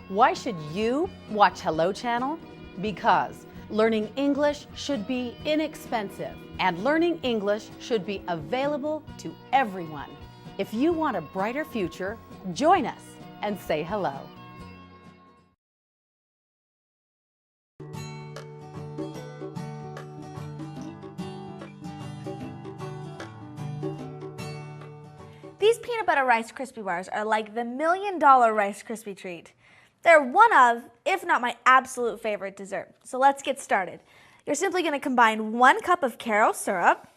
Why should you watch Hello Channel? Because learning English should be inexpensive, and learning English should be available to everyone. If you want a brighter future, join us and say hello. These peanut butter Rice Krispie bars are like the $1 million Rice Krispie treat. They're one of, if not my absolute favorite dessert. So let's get started. You're simply going to combine 1 cup of carob syrup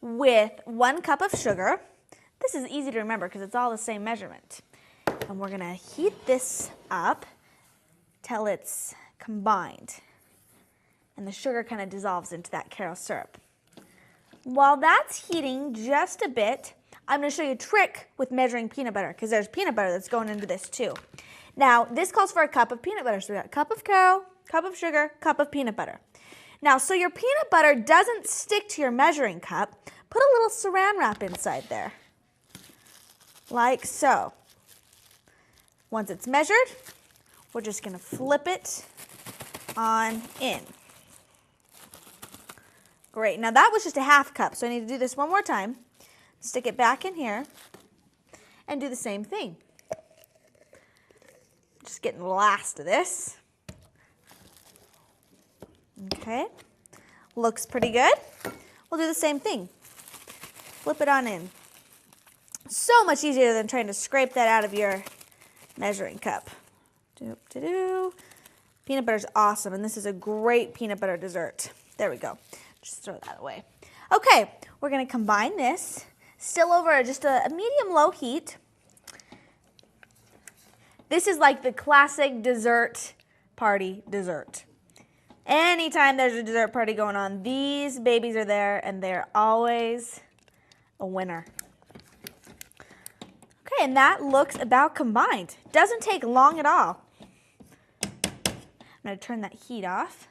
with 1 cup of sugar. This is easy to remember because it's all the same measurement. And we're going to heat this up till it's combined. And the sugar kind of dissolves into that carob syrup. While that's heating just a bit, I'm going to show you a trick with measuring peanut butter because there's peanut butter that's going into this too. Now, this calls for a cup of peanut butter. So we got a cup of carob, cup of sugar, cup of peanut butter. Now, so your peanut butter doesn't stick to your measuring cup, put a little saran wrap inside there, like so. Once it's measured, we're just going to flip it on in. Great, now that was just a half cup, so I need to do this one more time. Stick it back in here and do the same thing. Just getting the last of this. Okay, looks pretty good. We'll do the same thing. Flip it on in. So much easier than trying to scrape that out of your measuring cup. Peanut butter is awesome, and this is a great peanut butter dessert. There we go. Just throw that away. Okay, we're going to combine this, still over just a medium-low heat. This is like the classic dessert party dessert. Anytime there's a dessert party going on, these babies are there, and they're always a winner. Okay, and that looks about combined. Doesn't take long at all. I'm going to turn that heat off.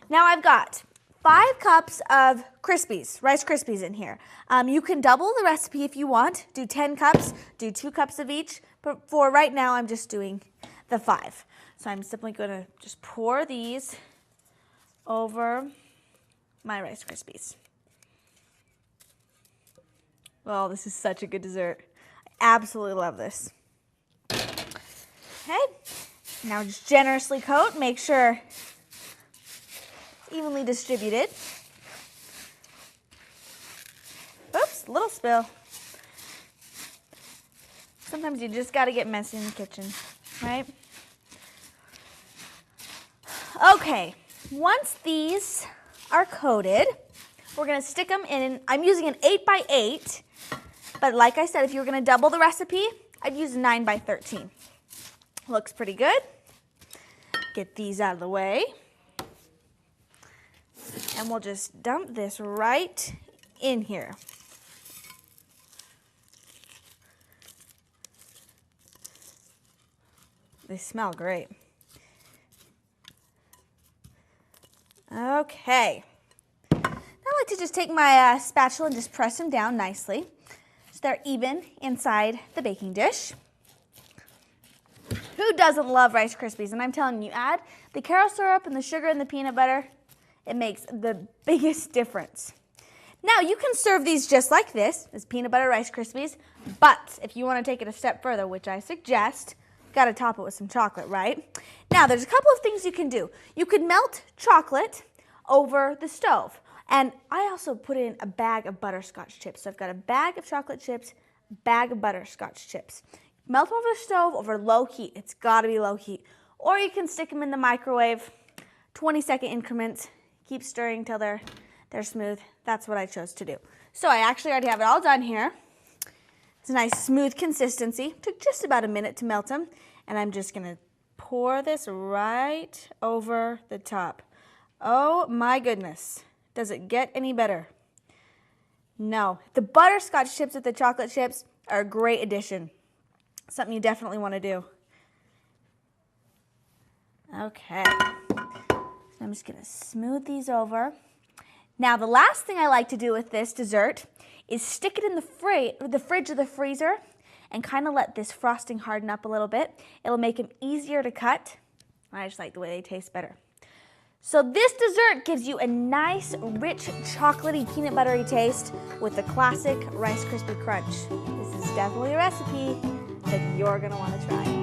Now I've got 5 cups of Crispies, Rice Krispies in here. You can double the recipe if you want. Do 10 cups, do 2 cups of each. But for right now, I'm just doing the 5. So I'm simply going to just pour these over my Rice Krispies. Oh, this is such a good dessert. I absolutely love this. Okay, now just generously coat. Make sure evenly distributed. Oops, little spill. Sometimes you just got to get messy in the kitchen, right? Okay, once these are coated, we're going to stick them in. I'm using an 8x8, but like I said, if you were going to double the recipe, I'd use a 9x13. Looks pretty good. Get these out of the way. And we'll just dump this right in here. They smell great. Okay. Now I like to just take my spatula and just press them down nicely so they're even inside the baking dish. Who doesn't love Rice Krispies? And I'm telling you, add the carob syrup and the sugar and the peanut butter. It makes the biggest difference. Now, you can serve these just like this, as peanut butter Rice Krispies, but if you want to take it a step further, which I suggest, you've got to top it with some chocolate, right? Now, there's a couple of things you can do. You could melt chocolate over the stove, and I also put in a bag of butterscotch chips. So I've got a bag of chocolate chips, a bag of butterscotch chips. Melt them over the stove over low heat. It's got to be low heat. Or you can stick them in the microwave, 20-second increments. Keep stirring till they're smooth. That's what I chose to do. So I actually already have it all done here. It's a nice smooth consistency. Took just about a minute to melt them. And I'm just going to pour this right over the top. Oh my goodness. Does it get any better? No. The butterscotch chips with the chocolate chips are a great addition. Something you definitely want to do. Okay. I'm just going to smooth these over. Now, the last thing I like to do with this dessert is stick it in the fridge or the freezer and kind of let this frosting harden up a little bit. It'll make them easier to cut. I just like the way they taste better. So this dessert gives you a nice, rich, chocolatey, peanut buttery taste with the classic Rice Krispie Crunch. This is definitely a recipe that you're gonna wanna try.